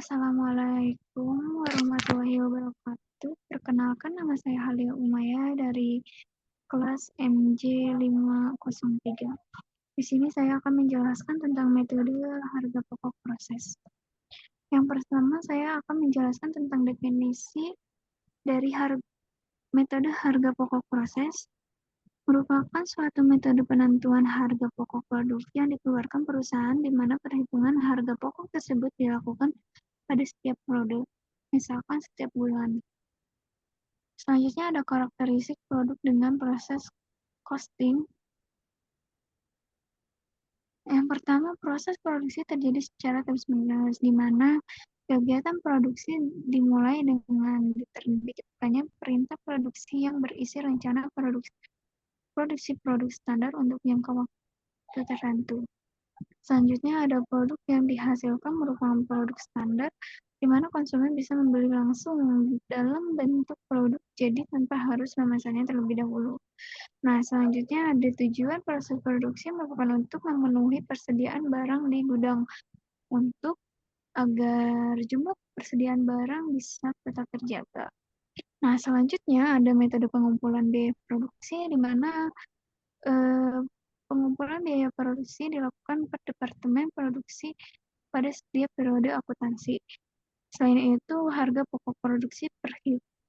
Assalamualaikum warahmatullahi wabarakatuh. Perkenalkan, nama saya Halia Umaya dari kelas MJ503. Di sini saya akan menjelaskan tentang metode harga pokok proses. Yang pertama, saya akan menjelaskan tentang definisi dari metode harga pokok proses. Merupakan suatu metode penentuan harga pokok produk yang dikeluarkan perusahaan di mana perhitungan harga pokok tersebut dilakukan pada setiap produk, misalkan setiap bulan. Selanjutnya ada karakteristik produk dengan proses costing. Yang pertama, proses produksi terjadi secara terus-menerus, di mana kegiatan produksi dimulai dengan diterbitkannya perintah produksi yang berisi rencana produksi produk standar untuk jangka waktu tertentu. Selanjutnya ada produk yang dihasilkan merupakan produk standar, di mana konsumen bisa membeli langsung dalam bentuk produk jadi tanpa harus memesannya terlebih dahulu. Nah, selanjutnya ada tujuan proses produksi merupakan untuk memenuhi persediaan barang di gudang untuk agar jumlah persediaan barang bisa tetap terjaga. Nah, selanjutnya ada metode pengumpulan biaya produksi, di mana pengumpulan biaya produksi dilakukan per departemen produksi pada setiap periode akuntansi. Selain itu, harga pokok produksi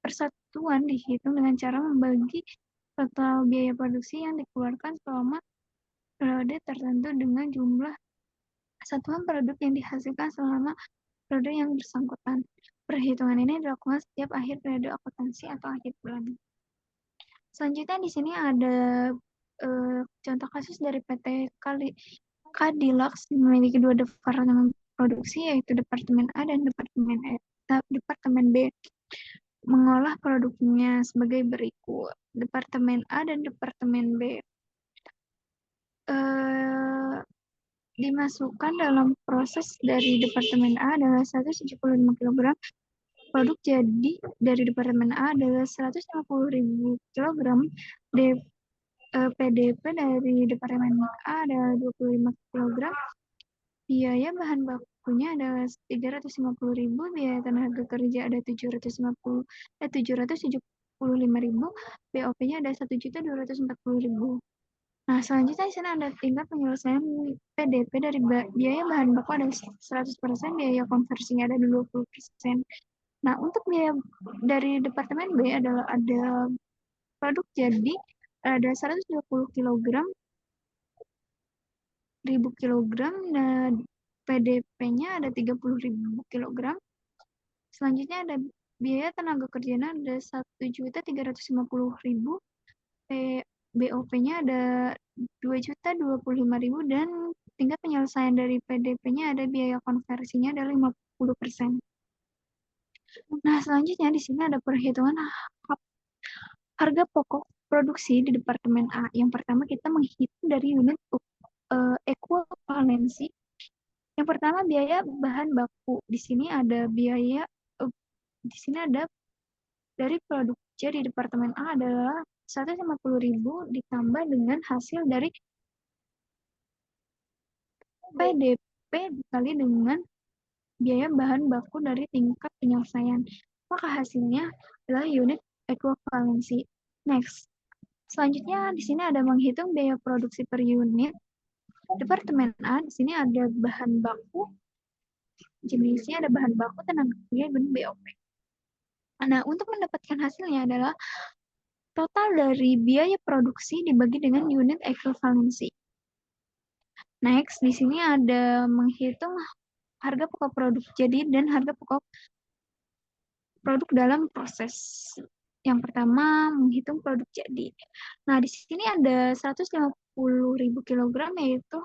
persatuan dihitung dengan cara membagi total biaya produksi yang dikeluarkan selama periode tertentu dengan jumlah satuan produk yang dihasilkan selama periode yang bersangkutan. Perhitungan ini dilakukan setiap akhir periode akuntansi atau akhir bulan. Selanjutnya di sini ada contoh kasus dari PT Cadillac memiliki dua departemen produksi, yaitu Departemen A dan Departemen B. Mengolah produknya sebagai berikut. Departemen A dan Departemen B dimasukkan dalam proses dari Departemen A adalah 175 kg. Produk jadi dari Departemen A adalah 150.000 kg. PDP dari Departemen A adalah 25 kg. Biaya bahan bakunya adalah 350.000, biaya tenaga kerja ada 775.000, BOP-nya ada 1.240.000. Nah, selanjutnya di sana ada tingkat penyelesaian PDP dari biaya bahan baku ada 100%, biaya konversinya ada 20%. Nah, untuk biaya dari Departemen B adalah ada produk jadi ada 120 kg, dan PDP-nya ada 30.000 kg. Selanjutnya ada biaya tenaga kerjanya ada 1.350.000, BOP-nya ada 2.025.000, dan tingkat penyelesaian dari PDP-nya ada biaya konversinya ada 50%. Nah, selanjutnya di sini ada perhitungan harga pokok produksi di Departemen A. Yang pertama kita menghitung dari unit ekuivalensi. Yang pertama biaya bahan baku. Di sini ada dari produk C di Departemen A adalah 150.000 ditambah dengan hasil dari PDP dikali dengan biaya bahan baku dari tingkat penyelesaian. Maka hasilnya adalah unit ekuivalensi. Next. Selanjutnya di sini ada menghitung biaya produksi per unit. Departemen A di sini ada bahan baku, jenisnya ada bahan baku, tenaga kerja, dan BOP. Nah, untuk mendapatkan hasilnya adalah total dari biaya produksi dibagi dengan unit ekuivalensi. Next, di sini ada menghitung harga pokok produk jadi dan harga pokok produk dalam proses. Yang pertama, menghitung produk jadi. Nah, di sini ada 150.000 kg, yaitu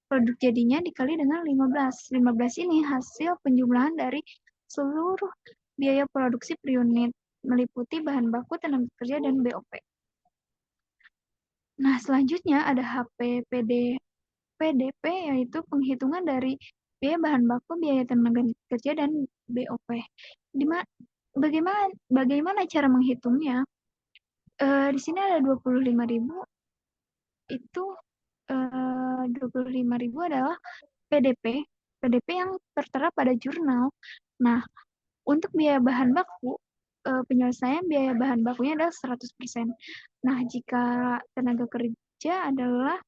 produk jadinya dikali dengan 15. 15 ini hasil penjumlahan dari seluruh biaya produksi per unit, meliputi bahan baku, tenaga kerja, dan BOP. Nah, selanjutnya ada PDP, yaitu penghitungan dari biaya bahan baku, biaya tenaga kerja, dan BOP. Bagaimana cara menghitungnya? Di sini ada 25.000, itu 25.000 adalah PDP yang tertera pada jurnal. Nah, untuk biaya bahan baku, penyelesaian biaya bahan bakunya adalah 100%. Nah, jika tenaga kerja adalah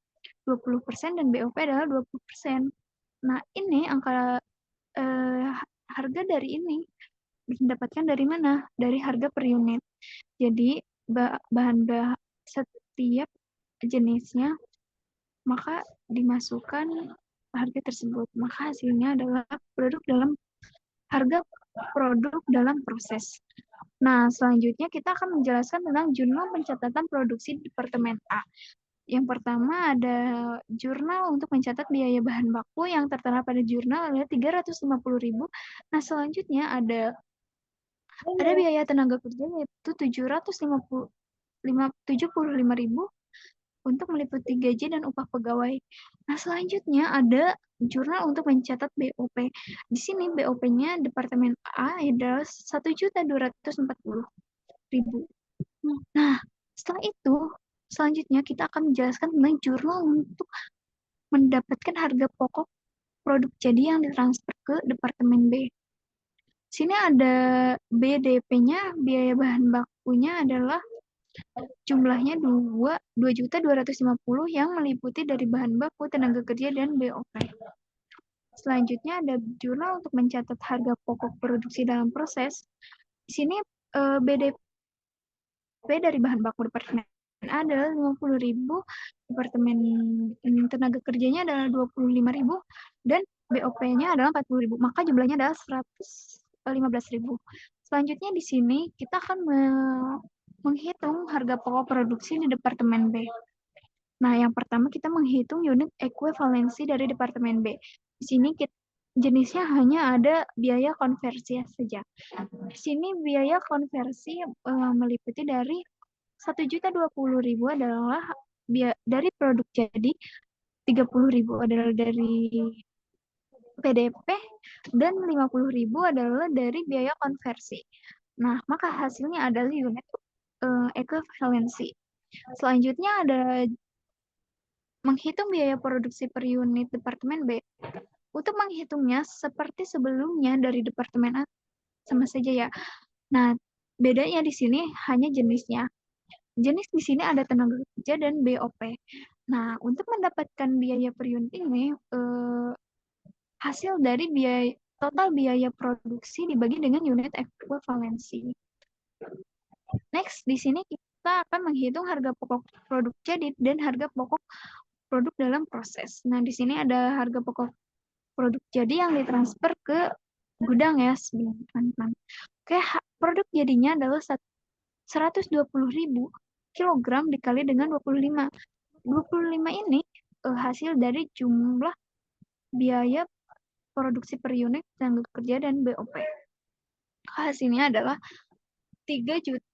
20% dan BOP adalah 20%. Nah, ini angka harga dari ini didapatkan dari mana? Dari harga per unit. Jadi, bahan setiap jenisnya maka dimasukkan harga tersebut. Maka hasilnya adalah harga produk dalam proses. Nah, selanjutnya kita akan menjelaskan tentang jurnal pencatatan produksi Departemen A. Yang pertama ada jurnal untuk mencatat biaya bahan baku yang tertera pada jurnal adalah 350.000. Nah, selanjutnya ada biaya tenaga kerja yaitu 775.000 untuk meliputi gaji dan upah pegawai. Nah, selanjutnya ada jurnal untuk mencatat BOP. Di sini BOP-nya Departemen A adalah 1.240.000. Nah, setelah itu, selanjutnya kita akan menjelaskan tentang jurnal untuk mendapatkan harga pokok produk jadi yang ditransfer ke Departemen B. Sini ada BDP-nya, biaya bahan bakunya adalah jumlahnya 2.250.000 yang meliputi dari bahan baku, tenaga kerja, dan BOP. Selanjutnya ada jurnal untuk mencatat harga pokok produksi dalam proses. Di sini BDP dari bahan baku Departemen A adalah 50.000, Departemen tenaga kerjanya adalah 25.000, dan BOP-nya adalah 40.000. Maka jumlahnya adalah 115.000. Selanjutnya di sini kita akan menghitung harga pokok produksi di Departemen B. Nah, yang pertama kita menghitung unit ekuivalensi dari Departemen B. Di sini jenisnya hanya ada biaya konversi saja. Di sini biaya konversi meliputi dari 1.020.000 adalah dari produk jadi, 30.000 adalah dari PDP, dan 50.000 adalah dari biaya konversi. Nah, maka hasilnya adalah unit ekuivalensi. Selanjutnya ada menghitung biaya produksi per unit Departemen B. Untuk menghitungnya seperti sebelumnya dari Departemen A sama saja ya. Nah, bedanya di sini hanya jenisnya. Jenis di sini ada tenaga kerja dan BOP. Nah, untuk mendapatkan biaya per unit ini, hasil dari total biaya produksi dibagi dengan unit ekuivalensi. Next, di sini kita akan menghitung harga pokok produk jadi dan harga pokok produk dalam proses. Nah, di sini ada harga pokok produk jadi yang ditransfer ke gudang ya, teman-teman. Oke, produk jadinya adalah 120.000 kilogram dikali dengan 25. 25 ini hasil dari jumlah biaya produksi per unit tenaga kerja dan BOP. Hasilnya adalah 3 juta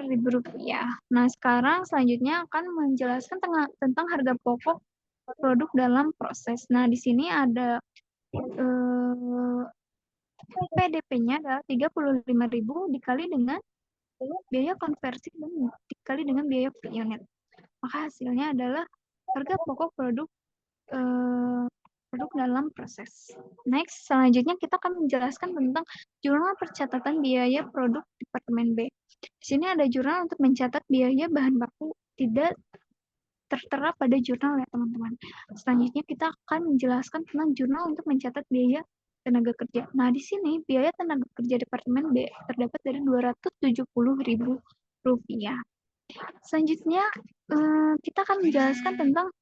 rupiah. Nah, sekarang selanjutnya akan menjelaskan tentang harga pokok produk dalam proses. Nah, di sini ada PDP-nya adalah 35.000 dikali dengan biaya konversi dan dikali dengan biaya per unit. Maka hasilnya adalah harga pokok produk dalam proses. Next, selanjutnya kita akan menjelaskan tentang jurnal pencatatan biaya produk Departemen B. Di sini ada jurnal untuk mencatat biaya bahan baku tidak tertera pada jurnal ya teman-teman. Selanjutnya kita akan menjelaskan tentang jurnal untuk mencatat biaya tenaga kerja. Nah, di sini biaya tenaga kerja Departemen B terdapat dari 270.000 rupiah. Selanjutnya kita akan menjelaskan tentang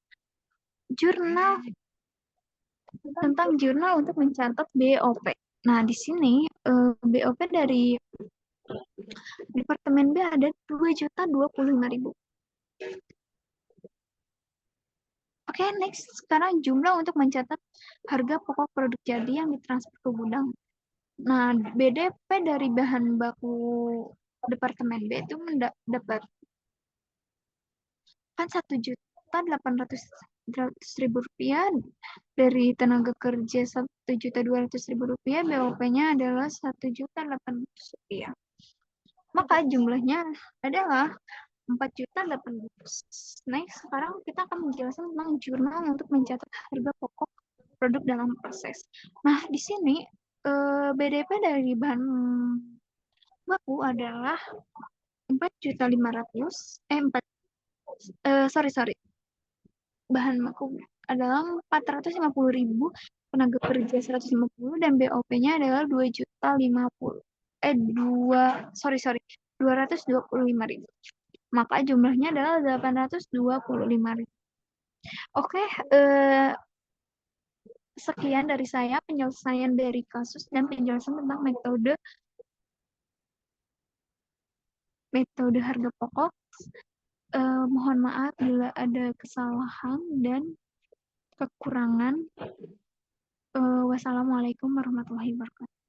jurnal untuk mencatat BOP. Nah, di sini BOP dari Departemen B ada 2.025.000. Oke, next. Sekarang jumlah untuk mencatat harga pokok produk jadi yang ditransfer ke gudang. Nah, BDP dari bahan baku Departemen B itu mendapat kan 1.800.000 rupiah, dari tenaga kerja 1.200.000 rupiah, BOP-nya adalah 1.800.000 rupiah. Maka jumlahnya adalah 4.800.000. Next, sekarang kita akan menjelaskan tentang jurnal untuk mencatat harga pokok produk dalam proses. Nah, di sini BDP dari bahan baku adalah 4.500.000 sorry, bahan baku adalah 450.000, tenaga kerja 150, dan BOP-nya adalah 225.000. Maka jumlahnya adalah 825.000. Oke, sekian dari saya penyelesaian dari kasus dan penjelasan tentang metode harga pokok. Mohon maaf bila ada kesalahan dan kekurangan. Wassalamualaikum warahmatullahi wabarakatuh.